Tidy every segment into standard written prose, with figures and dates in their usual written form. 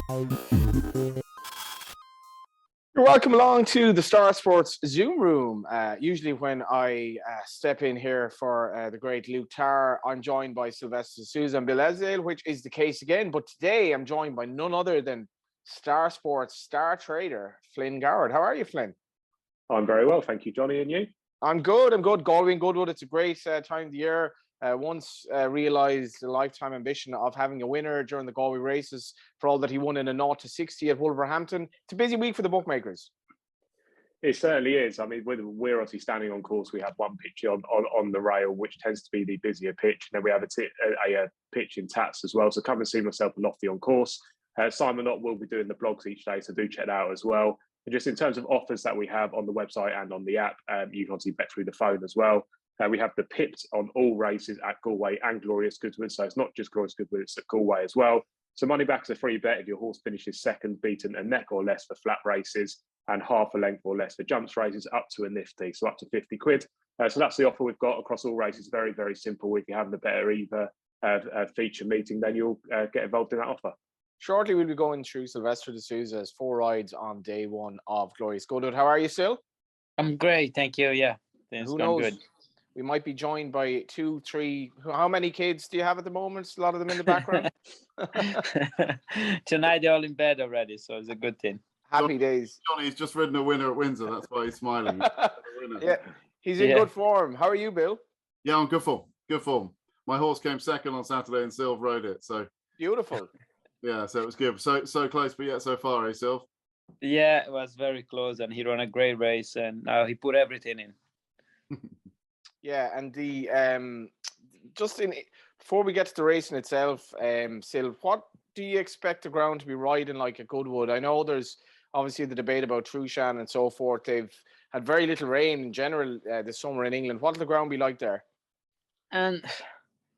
You're welcome along to the Star Sports Zoom room. Usually when I step in here for the great Luke Tarr, I'm joined by Silvestre De Sousa and Bill Esdaile, which is the case again. But today I'm joined by none other than Star Sports star trader, Flynn Goward. How are you, Flynn? I'm very well, thank you, Johnny. And you? I'm good. Galway and Goodwood. It's a great time of the year. Once realised the lifetime ambition of having a winner during the Galway races for all that he won in a 0-60 at Wolverhampton. It's a busy week for the bookmakers. It certainly is. I mean, we're obviously standing on course. We have one pitch on the rail, which tends to be the busier pitch. And then we have a pitch in Tats as well. So come and see myself and Lofty on course. Simon Ott will be doing the blogs each day, so do check that out as well. And just in terms of offers that we have on the website and on the app, you can obviously bet through the phone as well. We have the pipped on all races at Galway and Glorious Goodwood. So it's not just Glorious Goodwood, it's at Galway as well. So money back is a free bet if your horse finishes second, beaten a neck or less for flat races and half a length or less for jumps races up to a nifty, so up to 50 quid. So that's the offer we've got across all races. Very, very simple. If you have the better either feature meeting, then you'll get involved in that offer. Shortly, we'll be going through Silvestre De Sousa's 4 rides on day 1 of Glorious Goodwood. How are you, Sil? I'm great, thank you. Yeah, things going good. We might be joined by 2, 3. How many kids do you have at the moment? A lot of them in the background. Tonight they're all in bed already, so it's a good thing. Happy days. Johnny's just ridden a winner at Windsor. That's why he's smiling. Yeah, he's in good form. How are you, Bill? Yeah, I'm good form. Good form. My horse came second on Saturday and Silv rode it. So beautiful. Yeah, so it was good. So close, but yet so far, eh, Silv? Yeah, it was very close, and he ran a great race, and now he put everything in. Yeah, and the before we get to the racing itself, Sil, what do you expect the ground to be riding like at Goodwood? I know there's obviously the debate about Trushan and so forth. They've had very little rain in general this summer in England. What will the ground be like there? And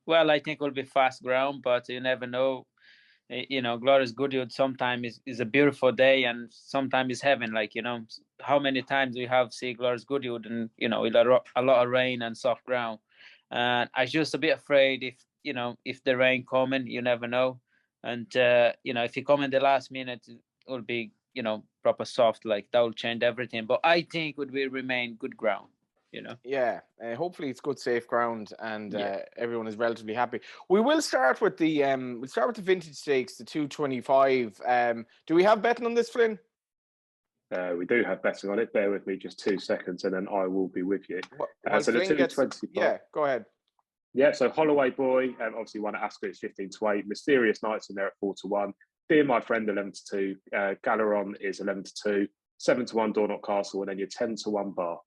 well, I think it will be fast ground, but you never know. You know, Glorious Goodwood sometimes is a beautiful day, and sometimes it's heaven. Like, you know, how many times we have seen Glorious Goodwood and, you know, with a lot of rain and soft ground. And I just a bit afraid if the rain coming, you never know. And, you know, if you come in the last minute, it will be, you know, proper soft, like that will change everything. But I think it will remain good ground. You know. Yeah, hopefully it's good, safe ground, and everyone is relatively happy. We will start with the vintage stakes, the 225. Do we have betting on this, Flynn? We do have betting on it. Bear with me just 2 seconds, and then I will be with you. So the 225. Yeah, go ahead. Yeah, so Holloway Boy, obviously won at Ascot, it's 15-8. Mysterious Nights in there at 4-1. Dear My Friend 11-2. Galeron is 11-2. 7-1 Dornoch Castle, and then your 10-1 Bar.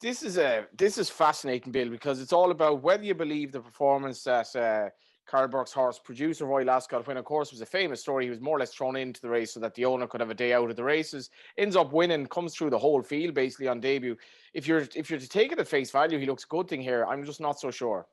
This is fascinating, Bill, because it's all about whether you believe the performance that Carl Burke's horse, Producer Royal Ascot, when of course was a famous story. He was more or less thrown into the race so that the owner could have a day out of the races. Ends up winning, comes through the whole field basically on debut. If you're to take it at face value, he looks a good thing here. I'm just not so sure.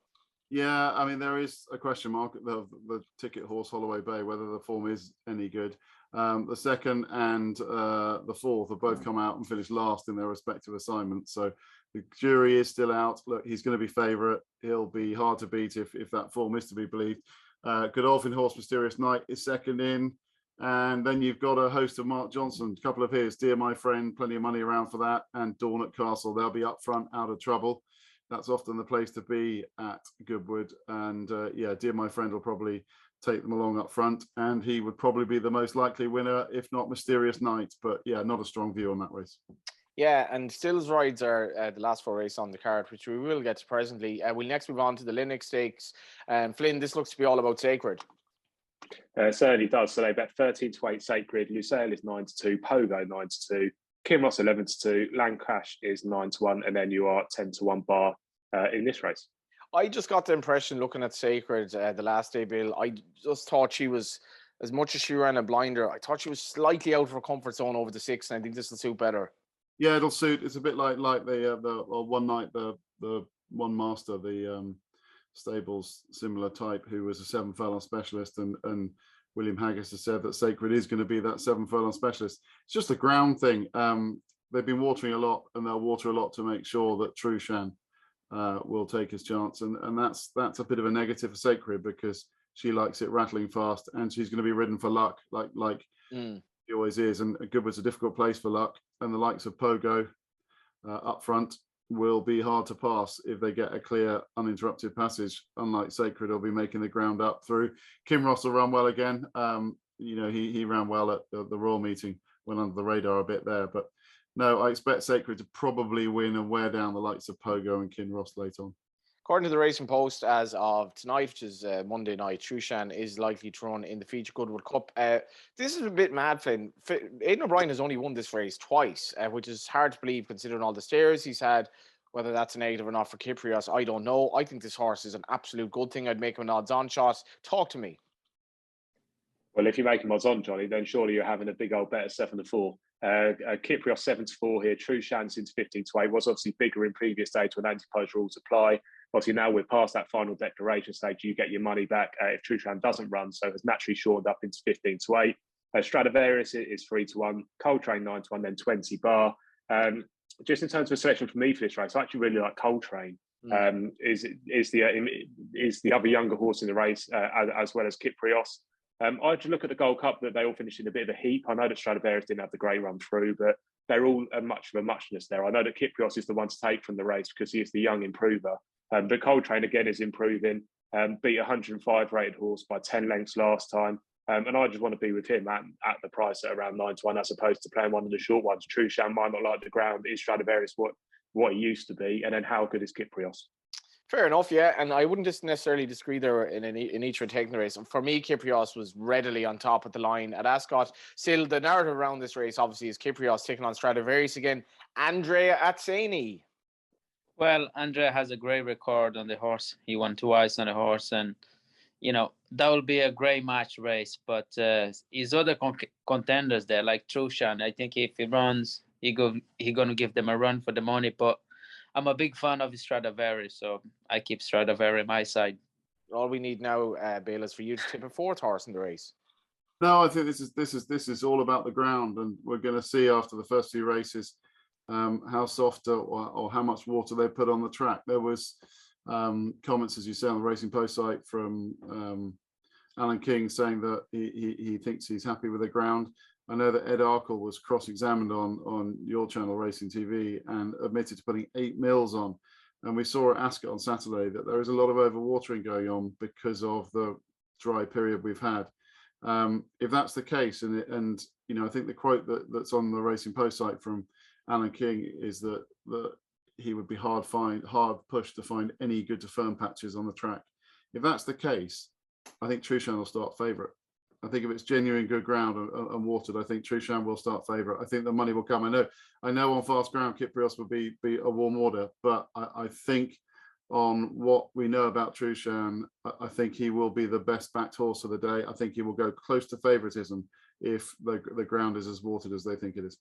Yeah, I mean there is a question mark at the ticket horse Holloway Bay whether the form is any good. The second and the fourth have both come out and finished last in their respective assignments. So the jury is still out. Look, he's going to be favourite. He'll be hard to beat if that form is to be believed. Godolphin Horse Mysterious Night is second in. And then you've got a host of Mark Johnson, a couple of his. Dear My Friend, plenty of money around for that. And Dornoch Castle, they'll be up front, out of trouble. That's often the place to be at Goodwood. And Dear My Friend will probably take them along up front, and he would probably be the most likely winner, if not Mysterious Night. But yeah, not a strong view on that race. Yeah, and Still's rides are the last 4 races on the card, which we will get to presently. We'll next move on to the Lennox Stakes. Flynn, this looks to be all about Sacred. Certainly does. So they bet 13-8 Sacred. Lusail is 9-2. Pogo 9-2. Kinross 11-2. Lancash is 9-1, and then you are 10-1 Bar in this race. I just got the impression looking at Sacred the last day, Bill. I just thought she was, as much as she ran a blinder, I thought she was slightly out of her comfort zone over the 6, and I think this will suit better. Yeah, it'll suit. It's a bit like the one night the one master, the stables similar type, who was a 7-furlong specialist, and William Haggis has said that Sacred is going to be that 7-furlong specialist. It's just a ground thing. They've been watering a lot, and they'll water a lot to make sure that Trushan will take his chance, and that's a bit of a negative for Sacred, because She likes it rattling fast, and she's going to be ridden for luck, like she always is. And Goodwood's a difficult place for luck, and the likes of Pogo up front will be hard to pass if they get a clear, uninterrupted passage. Unlike Sacred, will be making the ground up through. Kinross will run well again. He ran well at the Royal meeting, went under the radar a bit there. But no, I expect Sacred to probably win and wear down the likes of Pogo and Kinross late on. According to the Racing Post, as of tonight, which is Monday night, Trushan is likely to run in the feature Goodwood Cup. This is a bit mad, Flynn. Aidan O'Brien has only won this race twice, which is hard to believe considering all the stares he's had. Whether that's a negative or not for Kyprios, I don't know. I think this horse is an absolute good thing. I'd make him an odds-on shot. Talk to me. Well, if you make him odds-on, Johnny, then surely you're having a big old bet at 7-4. Kyprios 7-4 here. Trushan since 15-8 was obviously bigger in previous days when anti-poach rules apply. Obviously, now we're past that final declaration stage. You get your money back if Trushan doesn't run, so it's naturally shortened up into 15-8. Stradivarius is 3-1, Coltrane 9-1, then 20 bar. Just in terms of a selection for me for this race, I actually really like Coltrane. Is the other younger horse in the race, as well as Kyprios. I had to look at the Gold Cup that they all finished in a bit of a heap. I know that Stradivarius didn't have the great run through, but they're all much of a muchness there. I know that Kyprios is the one to take from the race because he is the young improver. But Coltrane again is improving. Beat a 105 rated horse by 10 lengths last time. And I just want to be with him at the price at around 9-1 as opposed to playing one of the short ones. Trushan might not like the ground. Is Stradivarius what he used to be? And then how good is Kyprios? Fair enough, yeah, and I wouldn't just necessarily disagree there in each one taking the race. For me, Kyprios was readily on top of the line at Ascot. Still, the narrative around this race obviously is Kyprios taking on Stradivarius again. Andrea Atzeni. Well, Andrea has a great record on the horse. He won twice on the horse, and that will be a great match race. But his other contenders there, like Trushan, I think if he runs, he gonna give them a run for the money. But I'm a big fan of Stradivarius, so I keep Stradivarius my side. All we need now, Bill, is for you to tip a fourth horse in the race. No, I think this is all about the ground, and we're going to see after the first few races how soft or how much water they put on the track. There was comments, as you say, on the Racing Post site from Alan King saying that he thinks he's happy with the ground. I know that Ed Arkle was cross-examined on your channel, Racing TV, and admitted to putting 8 mils on. And we saw at Ascot on Saturday that there is a lot of overwatering going on because of the dry period we've had. If that's the case, and I think the quote that's on the Racing Post site from Alan King is that he would be hard pushed to find any good to firm patches on the track. If that's the case, I think Trushan will start favourite. I think if it's genuine good ground and watered, I think Trushan will start favourite. I think the money will come. I know on fast ground Kyprios will be a warm order, but I think on what we know about Trushan, I think he will be the best backed horse of the day. I think he will go close to favouritism if the ground is as watered as they think it is.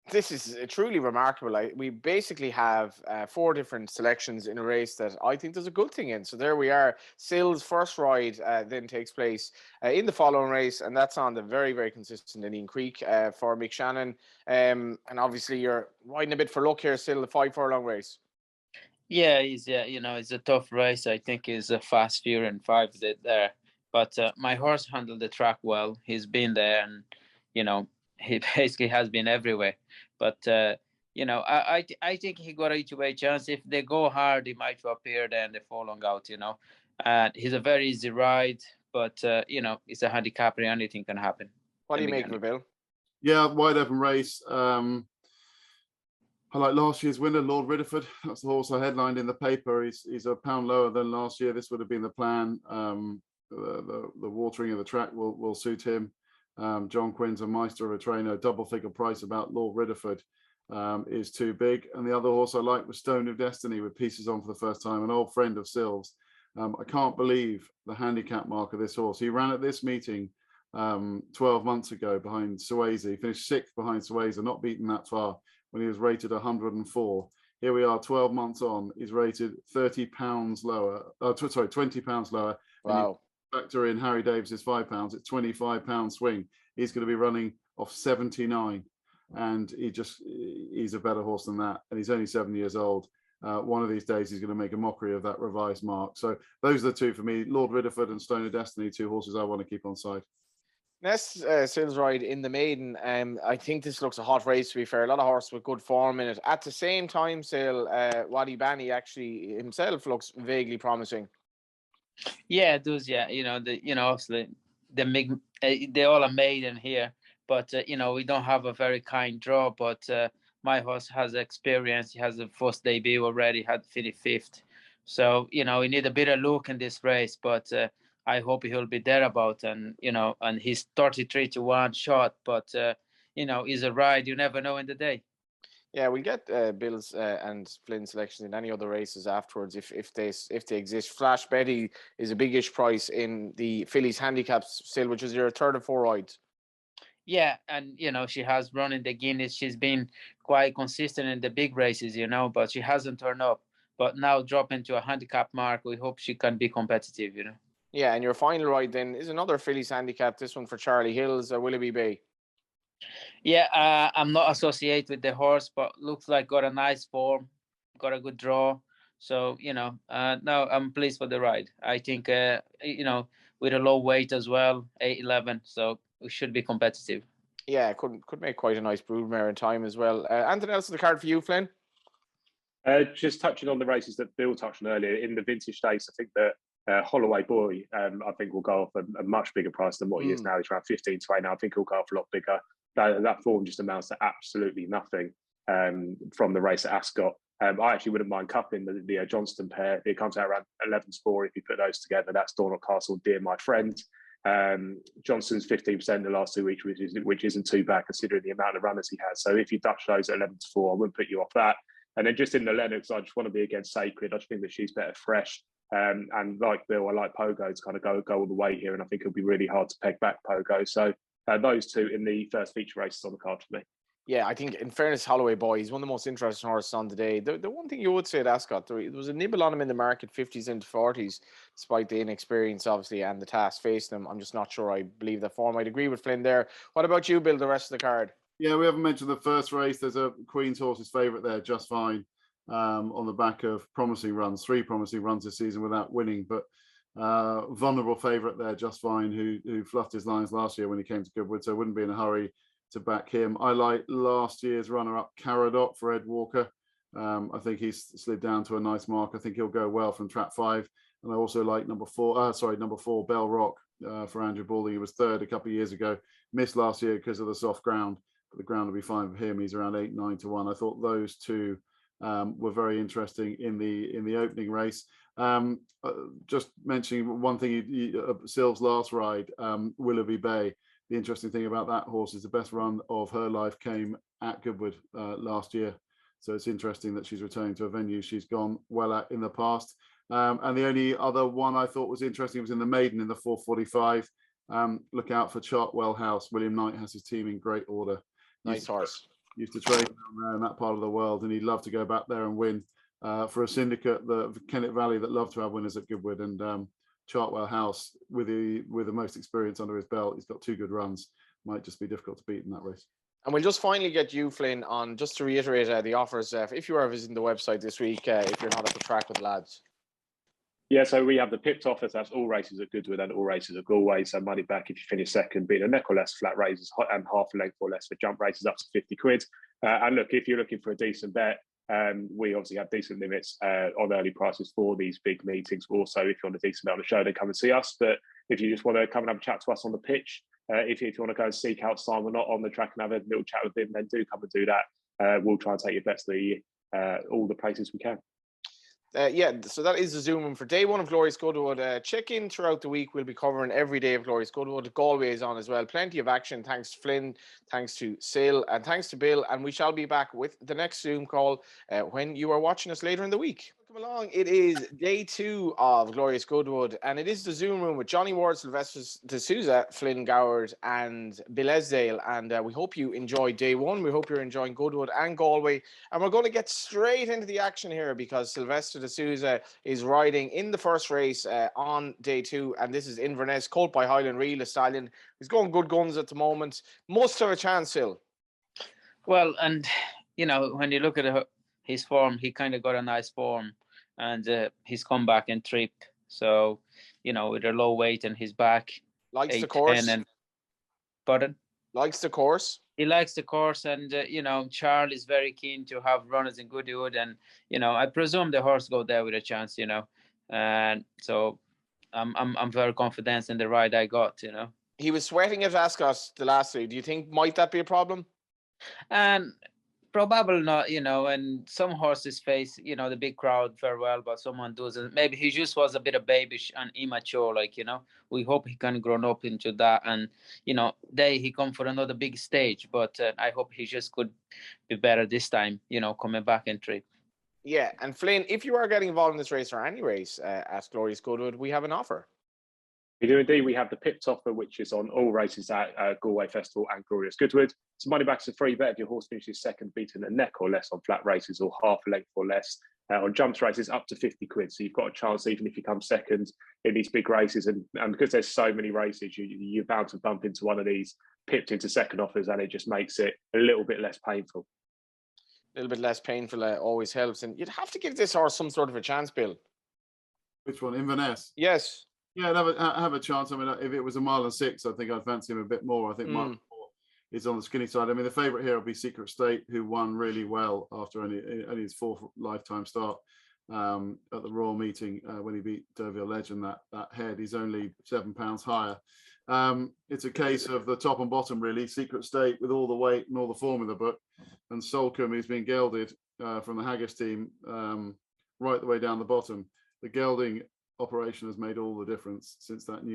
This is truly remarkable. We basically have 4 different selections in a race that I think there's a good thing in. So there we are. Sil's first ride then takes place in the following race, and that's on the very, very consistent Indian Creek for Mick Shannon. And obviously you're riding a bit for luck here, Sil, the 5-furlong race. Yeah, it's a tough race. I think it's a fast few and 5 there. But my horse handled the track well. He's been there, and he basically has been everywhere. But I think he got a two-way chance. If they go hard, he might appear there and they fall long out. And he's a very easy ride, but it's a handicapper. Anything can happen. What do you make of it, Bill? Yeah, wide open race. I like last year's winner, Lord Ridderford. That's the horse I headlined in the paper. He's a pound lower than last year. This would have been the plan. The watering of the track will suit him. John Quinn's a meister of a trainer. Double figure price about Lord Ridderford is too big. And the other horse I like was Stone of Destiny with pieces on for the first time, an old friend of Sil's. I can't believe the handicap mark of this horse. He ran at this meeting 12 months ago behind Swayze. He finished 6th behind Swayze, not beaten that far when he was rated 104. Here we are 12 months on. He's rated 30 pounds lower. 20 pounds lower. Wow. Factor in Harry Davis's £5, it's £25 swing. He's going to be running off 79, and he's a better horse than that, and he's only 7 years old. one of these days he's going to make a mockery of that revised mark. So those are the two for me: Lord Ridderford and Stone of Destiny, two horses I want to keep on side. Next, Sil's ride in the maiden. I think this looks a hot race, to be fair. A lot of horses with good form in it. At the same time, Sil, Wadi Bani actually himself looks vaguely promising. Yeah, it does. Yeah, obviously they all are maiden here, but we don't have a very kind draw. But my horse has experience. He has a first debut already. Had finished 5th, so we need a bit of luck in this race. But I hope he'll be thereabout. And and he's 33-1 shot. But he's a ride. You never know in the day. Yeah, we'll get Bill's and Flynn's selections in any other races afterwards if they exist. Flash Betty is a biggish price in the fillies handicaps still, which is your third of 4 rides. Yeah, and she has run in the Guinness. She's been quite consistent in the big races, but she hasn't turned up. But now dropping to a handicap mark, we hope she can be competitive. Yeah, and your final ride then is another fillies handicap. This one for Charlie Hills, Willoughby Bay. Yeah, I'm not associated with the horse, but looks like got a nice form, got a good draw. So no, I'm pleased for the ride. I think with a low weight as well, 8'11", so we should be competitive. Yeah, could make quite a nice broodmare in time as well. Anything else on the card for you, Flynn? Just touching on the races that Bill touched on earlier in the vintage stakes, I think that Holloway Boy, I think will go off a much bigger price than what he is now. He's around 15 to 8 now. I think he'll go off a lot bigger. That form just amounts to absolutely nothing from the race at Ascot. I actually wouldn't mind cupping the Johnston pair. It comes out around 11 to 4 if you put those together. That's Dornoch Castle, Dear My Friend. Johnston's 15% in the last 2 weeks, which isn't too bad considering the amount of runners he has. So if you Dutch those at 11 to 4, I wouldn't put you off that. And then just in the Lennox, I just want to be against Sacred. I just think that she's better fresh. And like Bill, I like Pogo to kind of go all the way here. And I think it'll be really hard to peg back Pogo. So those two in the first feature races on the card for me. Yeah, I think in fairness, Holloway Boy, he's one of the most interesting horses on today. The one thing you would say at Ascot, there was a nibble on him in the market, 50s into 40s, despite the inexperience, obviously, and the task facing him. I'm just not sure I believe the form. I'd agree with Flynn there. What about you, Bill, the rest of the card? Yeah, we haven't mentioned the first race. There's a Queen's horse's favourite there, Just Fine, on the back of 3 promising runs this season without winning. But vulnerable favourite there, Just Fine, who fluffed his lines last year when he came to Goodwood, so wouldn't be in a hurry to back him. I like last year's runner-up Caradot for Ed Walker. I think he's slid down to a nice mark. I think he'll go well from trap 5. And I also like number 4, Bell Rock for Andrew Balding. He was 3rd a couple of years ago. Missed last year because of the soft ground. But the ground will be fine for him. He's around 8-9 to 1. I thought those two were very interesting in the opening race. Just mentioning one thing, Sil's last ride, Willoughby Bay. The interesting thing about that horse is the best run of her life came at Goodwood last year. So it's interesting that she's returning to a venue she's gone well at in the past. And the only other one I thought was interesting was in the maiden in the 4:45. Look out for Chartwell House. William Knight has his team in great order. Nice horse. Used to train down there in that part of the world, and he'd love to go back there and win for a syndicate, the Kennet Valley, that love to have winners at Goodwood. And Chartwell House, with the most experience under his belt, he's got 2 good runs. Might just be difficult to beat in that race. And we'll just finally get you, Flynn, on just to reiterate the offers. If you are visiting the website this week, if you're not up to track with the lads. Yeah, so we have the pipped offers. That's all races at Goodwood and all races at Galway. So money back if you finish second, being a neck or less flat races and half a length or less for jump races up to 50 quid. And look, if you're looking for a decent bet, we obviously have decent limits on early prices for these big meetings. Also, if you want a decent bet on the show, then come and see us. But if you just want to come and have a chat to us on the pitch, if you want to go and seek out Simon not on the track and have a little chat with him, then do come and do that. We'll try and take your bets to all the places we can. So that is the Zoom room for day 1 of Glorious Goodwood. Check in throughout the week. We'll be covering every day of Glorious Goodwood. Galway is on as well. Plenty of action. Thanks to Flynn, thanks to Sil, and thanks to Bill. And we shall be back with the next Zoom call when you are watching us later in the week. Welcome along. It is day 2 of Glorious Goodwood, and it is the Zoom room with Johnny Ward, Silvestre De Sousa, Flynn Goward, and Bill Esdaile. And we hope you enjoyed day 1. We hope you're enjoying Goodwood and Galway. And we're going to get straight into the action here because Silvestre De Sousa is riding in the first race on day 2, and this is Inverness, colt by Highland Reel, a stallion. He's going good guns at the moment. Must have a chance, Sil. Well, and when you look at his form, he kind of got a nice form, and he's come back and trip. So, with a low weight and his back, Likes the 8'10", course. and pardon. Likes the course. He likes the course, and Charles is very keen to have runners in Goodwood, and I presume the horse go there with a chance, and so I'm very confident in the ride I got, He was sweating at Ascot the last day. Do you think might that be a problem? And probably not, and some horses face, the big crowd very well, but someone doesn't. Maybe he just was a bit of babyish and immature, we hope he can grow up into that, and he come for another big stage, but I hope he just could be better this time, coming back and trip. Yeah, and Flynn, if you are getting involved in this race or any race at Glorious Goodwood, we have an offer. We do indeed. We have the Pipped offer, which is on all races at Galway Festival and Glorious Goodwood. So money back is a free bet if your horse finishes second, beaten a neck or less on flat races, or half a length or less on jumps races, up to 50 quid. So you've got a chance, even if you come second in these big races. And because there's so many races, you're bound to bump into one of these pipped into second offers, and it just makes it a little bit less painful. A little bit less painful always helps. And you'd have to give this horse some sort of a chance, Bill. Which one? Inverness? Yes. Yeah, have a chance. I mean, if it was a mile and 6, I think I'd fancy him a bit more. I think mile 4 is on the skinny side. I mean, the favourite here will be Secret State, who won really well after only his 4th lifetime start at the Royal Meeting when he beat Deauville Legend. That head, he's only £7 higher. It's a case of the top and bottom, really. Secret State with all the weight and all the form in the book, and Solcombe, who's been gelded from the Haggis team right the way down the bottom. The gelding operation has made all the difference since that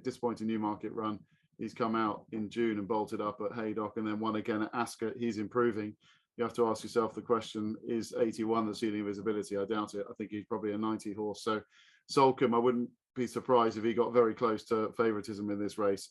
disappointing Newmarket run. He's come out in June and bolted up at Haydock, and then won again at Ascot. He's improving. You have to ask yourself the question, is 81 the ceiling of his ability? I doubt it. I think he's probably a 90 horse. So Solcombe, I wouldn't be surprised if he got very close to favouritism in this race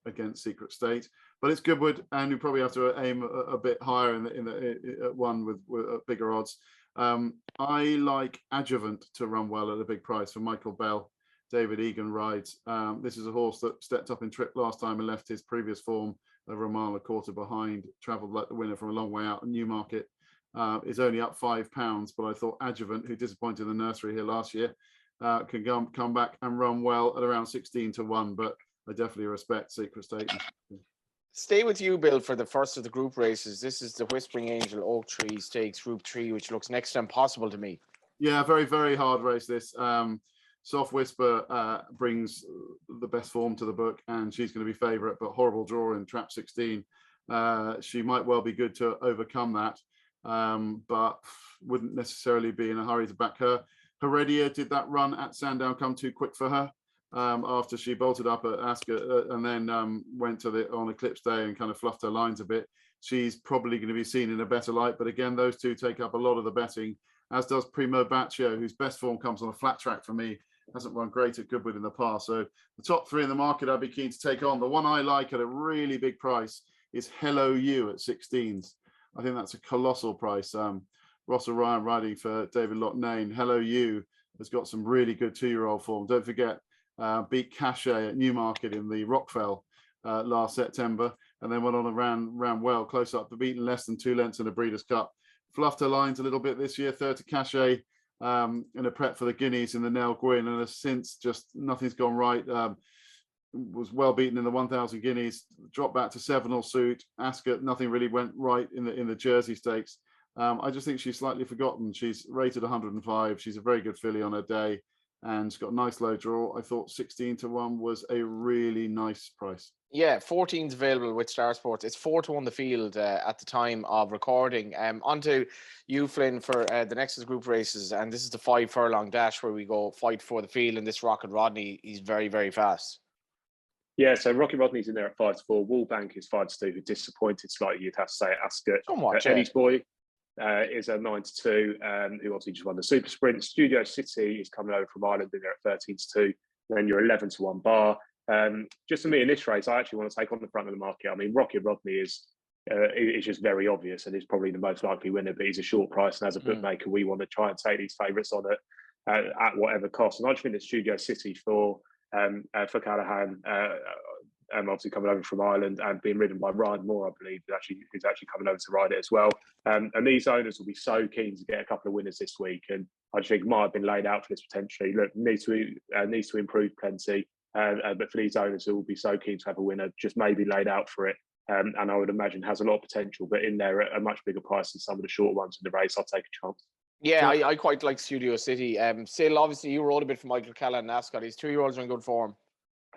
against Secret State. But it's Goodwood, and you probably have to aim a bit higher in the one with bigger odds. I like Adjuvant to run well at a big price for Michael Bell. David Egan rides. This is a horse that stepped up in trip last time and left his previous form over a mile and a quarter behind. Travelled like the winner from a long way out. Newmarket is only up £5, but I thought Adjuvant, who disappointed the nursery here last year, can come back and run well at around 16-1. But I definitely respect Secret State. Stay with you, Bill, for the first of the group races. This is the Whispering Angel Oak Tree Stakes Group 3, which looks next to impossible to me. Yeah, very, very hard race, this. Soft Whisper brings the best form to the book, and she's going to be favourite, but horrible draw in trap 16. She might well be good to overcome that, but wouldn't necessarily be in a hurry to back her. Heredia did that run at Sandown come too quick for her after she bolted up at Ascot and then went on Eclipse Day and kind of fluffed her lines a bit. She's probably going to be seen in a better light, but again, those two take up a lot of the betting, as does Primo Baccio, whose best form comes on a flat track for me. Hasn't run great at Goodwood in the past. So the top 3 in the market I'd be keen to take on. The one I like at a really big price is Hello You at 16s. I think that's a colossal price. Ross O'Ryan riding for David Loughnane. Hello You has got some really good 2-year-old form. Don't forget, beat Cachet at Newmarket in the Rockfell last September, and then went on and ran well, close up, but beaten less than 2 lengths in the Breeders' Cup. Fluffed her lines a little bit this year, 3rd to Cachet in a prep for the Guineas in the Nell Gwyn, and has since just nothing's gone right. Was well beaten in the 1,000 Guineas, dropped back to 7 suit. Ascot, nothing really went right in the Jersey Stakes. I just think she's slightly forgotten. She's rated 105. She's a very good filly on her day, and she's got a nice low draw. I thought 16-1 was a really nice price. Yeah, 14's available with Star Sports. It's 4-1 the field at the time of recording. On to you, Flynn, for the next group races. And this is the 5-furlong dash where we go fight for the field. And this Rocket Rodney, he's very, very fast. Yeah, so Rocket Rodney's in there at 5-4. Wallbank is 5-2, who disappointed slightly, you'd have to say, at Ascot. Somewhat, Eddie's Boy is a 9-2, who obviously just won the Super Sprint. Studio City is coming over from Ireland in there at 13-2. Then you're 11-1 bar. Just for me in this race, I actually want to take on the front of the market. I mean, Rocket Rodney is just very obvious and is probably the most likely winner, but he's a short price. And as a bookmaker, we want to try and take these favourites on at whatever cost. And I just think that Studio City for Callaghan obviously coming over from Ireland and being ridden by Ryan Moore, I believe, is actually coming over to ride it as well. And these owners will be so keen to get a couple of winners this week, and I just think might have been laid out for this potentially. Look, needs to improve plenty, but for these owners who will be so keen to have a winner, just maybe laid out for it. And I would imagine has a lot of potential, but in there at a much bigger price than some of the short ones in the race, I'll take a chance. Yeah, I quite like Studio City. Sil, obviously you rode a bit for Michael Callan Ascot. His 2-year-olds are in good form.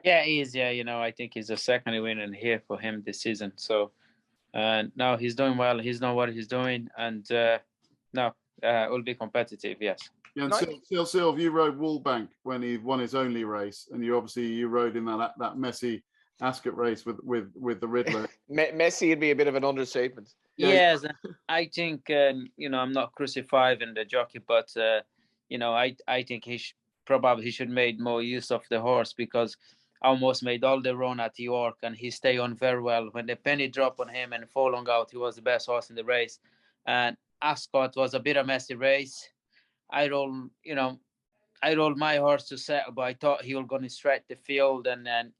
Yeah, he is. Yeah, I think he's a second winner here for him this season. So now he's doing well. He's know what he's doing, and will be competitive. Yes. Yeah, and Silv, you rode Woolbank when he won his only race, and you rode in that messy Ascot race with the Riddler. Messy would be a bit of an understatement. Yeah. Yes, I think I'm not crucifying the jockey, but I think he should made more use of the horse, because almost made all the run at York, and he stayed on very well. When the penny dropped on him and falling out, he was the best horse in the race. And Ascot was a bit of a messy race. I rolled my horse to settle, but I thought he was going to stretch the field, and then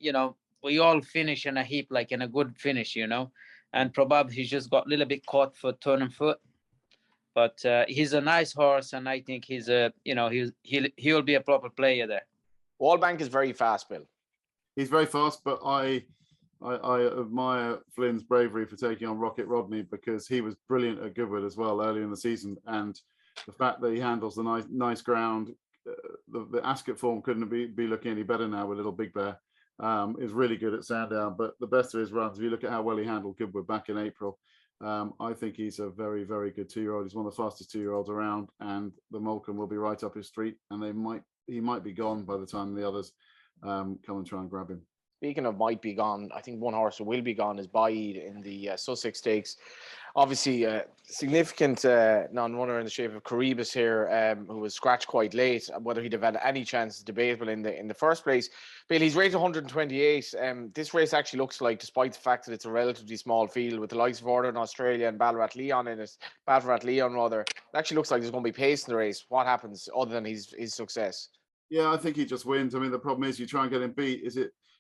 we all finish in a heap, like in a good finish, and probably he just got a little bit caught for turning foot. But he's a nice horse, and I think he's he'll be a proper player there. Wallbank is very fast, Bill. He's very fast, but I admire Flynn's bravery for taking on Rocket Rodney, because he was brilliant at Goodwood as well early in the season, and the fact that he handles the nice ground, the Ascot form couldn't be looking any better now with Little Big Bear. Is really good at Sandown, but the best of his runs, if you look at how well he handled Goodwood back in April, I think he's a very, very good 2-year-old. He's one of the fastest 2-year-olds around, and the Malcolm will be right up his street, and he might be gone by the time the others come and try and grab him. Speaking of might be gone, I think one horse who will be gone is Baid in the Sussex Stakes. Obviously, a significant non-runner in the shape of Caribus here, who was scratched quite late. Whether he'd have had any chance is debatable in the first place. Bill, he's rated 128. This race actually looks like, despite the fact that it's a relatively small field with the likes of Order in Australia and Ballarat Leon in it, it actually looks like there's going to be pace in the race. What happens other than his success? Yeah, I think he just wins. I mean, the problem is you try and get him beat.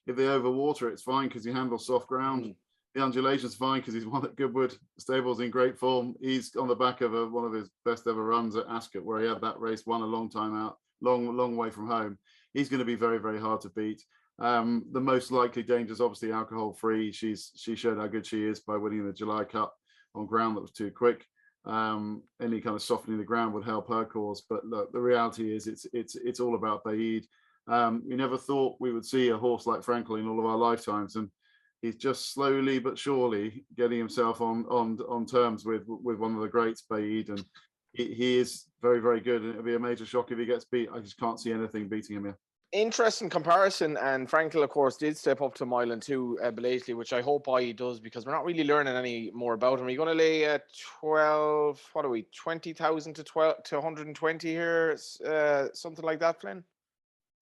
If they overwater, it's fine because he handles soft ground. The undulation's fine because he's won at Goodwood. Stable's in great form. He's on the back of one of his best ever runs at Ascot, where he had that race won a long time out, long way from home. He's going to be very, very hard to beat. The most likely danger is obviously alcohol free. She showed how good she is by winning the July Cup on ground that was too quick. Any kind of softening the ground would help her cause. But look, the reality is it's all about Baid. We never thought we would see a horse like Frankel in all of our lifetimes, and he's just slowly but surely getting himself on terms with one of the greats, Baid, and he is very, very good. And it'll be a major shock if he gets beat. I just can't see anything beating him here. Interesting comparison, and Frankel, of course, did step up to a mile and two belatedly, which I hope he does, because we're not really learning any more about him. Are you going to lay 20,000 to 120 here, something like that, Flynn?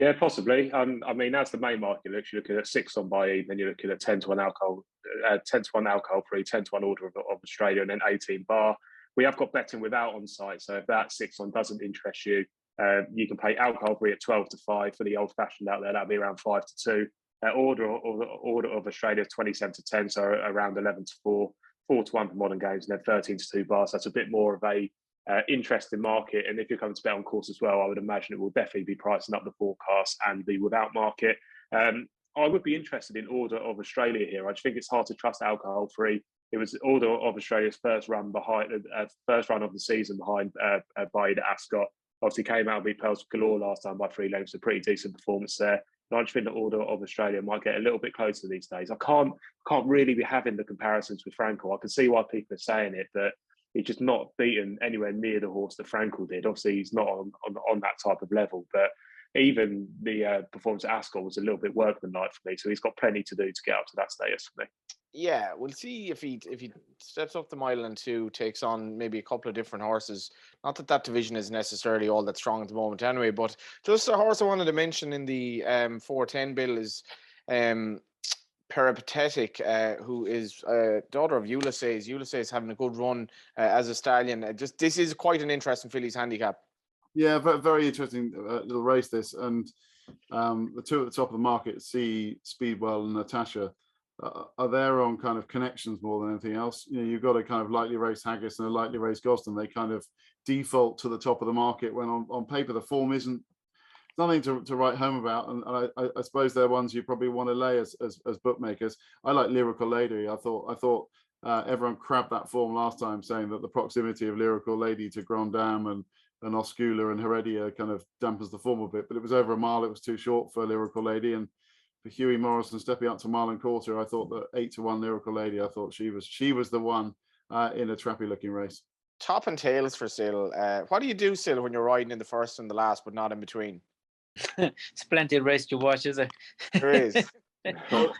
Yeah, possibly. I mean, that's the main market. You're looking at 6 on Baid, then you're looking at 10-1 alcohol, 10-1 alcohol free, 10-1 Order of Australia, and then 18 bar. We have got betting without on site, so if that 6 on doesn't interest you, you can play alcohol free at 12 to 5 for the old fashioned out there. That'll be around 5 to 2. Order of Australia 27 to 10, so around 11 to 4, 4 to 1 for modern games, and then 13 to 2 bars. So that's a bit more of a interesting market. And if you're coming to bet on course as well, I would imagine it will definitely be pricing up the forecast and the without market. I would be interested in Order of Australia here. I just think it's hard to trust alcohol free. It was Order of Australia's first run of the season behind Baid at Ascot. Obviously came out and beat Pearls Galore last time by 3 lengths. A pretty decent performance there. And I just think the Order of Australia might get a little bit closer these days. I can't really be having the comparisons with Frankel. I can see why people are saying it, but he's just not beaten anywhere near the horse that Frankel did. Obviously, he's not on that type of level, but even the performance at Ascot was a little bit workmanlike for me. So he's got plenty to do to get up to that status for me. Yeah, we'll see if he steps up the mile and two, takes on maybe a couple of different horses. Not that division is necessarily all that strong at the moment anyway, but just a horse I wanted to mention in the 410 bill is Peripatetic, who is daughter of Ulysses. Ulysses having a good run as a stallion. This is quite an interesting filly's handicap. Yeah, very interesting little race this, and the two at the top of the market, see Speedwell and Natasha. are there on kind of connections more than anything else. You know, you've got a kind of lightly raced Haggis and a lightly raced Gosden. They kind of default to the top of the market when on paper the form isn't nothing to write home about. And I suppose they're ones you probably want to lay as bookmakers. I like Lyrical Lady. I thought everyone crabbed that form last time, saying that the proximity of Lyrical Lady to Grand Dame and Oscula and Heredia kind of dampens the form a bit. But it was over a mile. It was too short for Lyrical Lady. And for Hughie Morrison stepping up to mile and quarter, I thought that 8-1 Lyrical Lady, I thought she was the one in a trappy looking race. Top and tails for Sil. What do you do, Sil, when you're riding in the first and the last, but not in between? It's plenty of race to watch, is it? There is. You're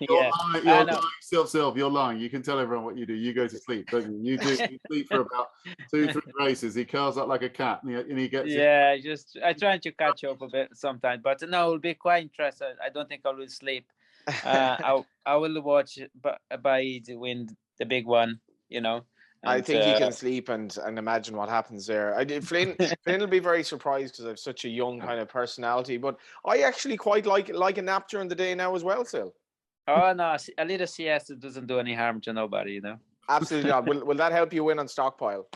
lying, Silv, you're lying. You can tell everyone what you do. You go to sleep, don't you? You sleep for about 2-3 races. He curls up like a cat, and he gets. Yeah, I try to catch up a bit sometimes, but no, it'll be quite interesting. I don't think I will sleep. I will watch Baid win the big one. You know. I think he can sleep and imagine what happens there. Flynn will be very surprised because I have such a young kind of personality. But I actually quite like a nap during the day now as well, Sil. Oh no, a little siesta doesn't do any harm to nobody, you know. Absolutely not. Will that help you win on stockpile?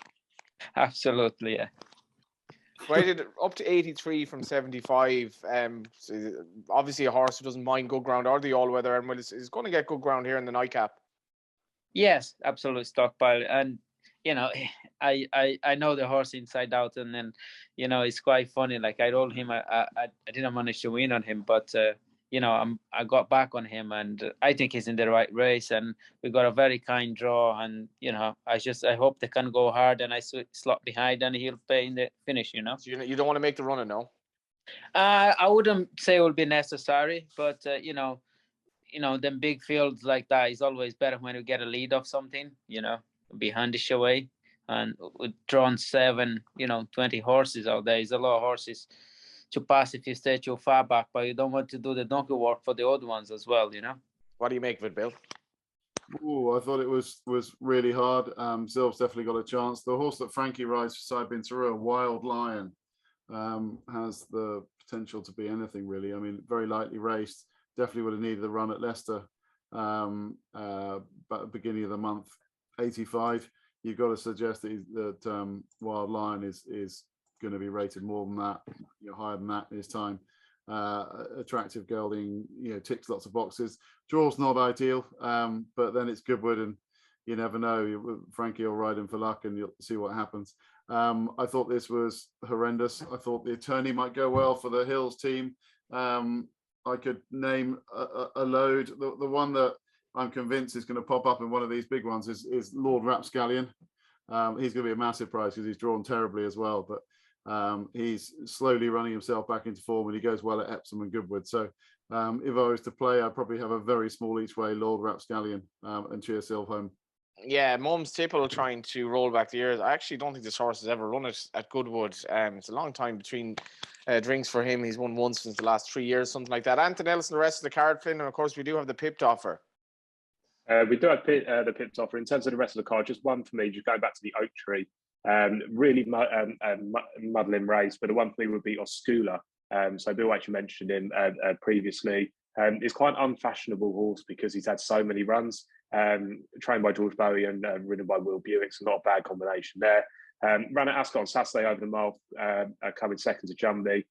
Absolutely, yeah. Rated up to 83 from 75. So obviously a horse who doesn't mind good ground or the all-weather, and is going to get good ground here in the nightcap. Yes, absolute stockpile. And you know, I know the horse inside out, and then you know it's quite funny. Like I told him I didn't manage to win on him, but you know I got back on him, and I think he's in the right race, and we got a very kind draw, and you know I hope they can go hard, and I slot behind, and he'll pay in the finish. You know. So you don't want to make the runner, no? I wouldn't say it will be necessary, but you know, them big fields like that is always better when you get a lead of something, you know, behind the showway. And with drawn 7, 20 horses out there, is a lot of horses to pass if you stay too far back, but you don't want to do the donkey work for the other ones as well, you know. What do you make of it, Bill? Oh, I thought it was really hard. Silv's definitely got a chance. The horse that Frankie rides for Saibin Tarua, Wild Lion, has the potential to be anything really. I mean, very lightly raced. Definitely would have needed the run at Leicester, but at the beginning of the month, 85. You've got to suggest that Wild Lion is going to be rated more than that, higher than that this time. Attractive gelding, ticks lots of boxes. Draw's not ideal, but then it's Goodwood, and you never know. Frankie will ride him for luck, and you'll see what happens. I thought this was horrendous. I thought the attorney might go well for the Hills team. I could name a load. The one that I'm convinced is going to pop up in one of these big ones is Lord Rapscallion. He's going to be a massive prize because he's drawn terribly as well, but he's slowly running himself back into form, and he goes well at Epsom and Goodwood. So if I was to play, I'd probably have a very small each way Lord Rapscallion and cheer Silv home. Yeah, Mum's Tipple trying to roll back the years. I actually don't think this horse has ever run it at Goodwood. It's a long time between drinks for him. He's won once since the last 3 years, something like that. Anything else in the rest of the card, Flynn? And of course, we do have the pipped offer. We do have the pipped offer. In terms of the rest of the card, just one for me, just going back to the Oak Tree. Really muddling race, but the one for me would be Oscula. So Bill actually mentioned him previously. It's quite an unfashionable horse because he's had so many runs. Trained by George Bowie and ridden by Will Buick, so not a bad combination there. Ran at Ascot on Saturday over the mile, coming second to Jumby.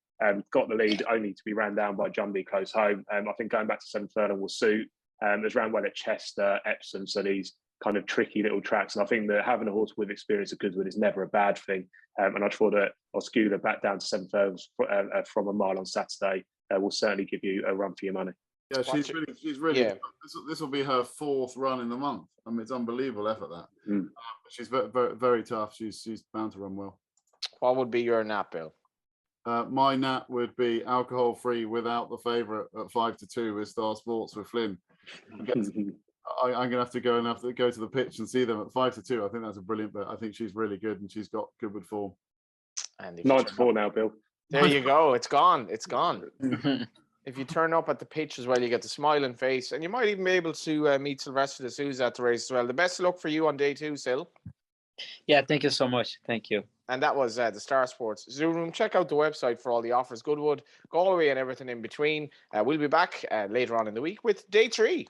Got the lead only to be ran down by Jumby close home. I think going back to 7-furlong will suit. There's ran well at Chester, Epsom, so these kind of tricky little tracks. And I think that having a horse with experience at Goodwood is never a bad thing. And I thought that Oscula back down to 7 furlongs from a mile on Saturday will certainly give you a run for your money. Yeah, she's really. Yeah. This will be her 4th run in the month. I mean, it's unbelievable effort that. She's very, very, very tough. She's bound to run well. What would be your nap, Bill? My nap would be alcohol free without the favourite at 5-2 with Star Sports with Flynn. I'm going to have to go to the pitch and see them at 5-2. I think that's a brilliant bet. I think she's really good, and she's got Goodwood form. And 9-4 now, Bill. There you go. It's gone. It's gone. If you turn up at the pitch as well, you get the smiling face, and you might even be able to meet Silvestre De Sousa at the race as well. The best of luck for you on day 2, Sil. Yeah, thank you so much. Thank you. And that was the Star Sports Zoo Room. Check out the website for all the offers. Goodwood, Galway, and everything in between. We'll be back later on in the week with day 3.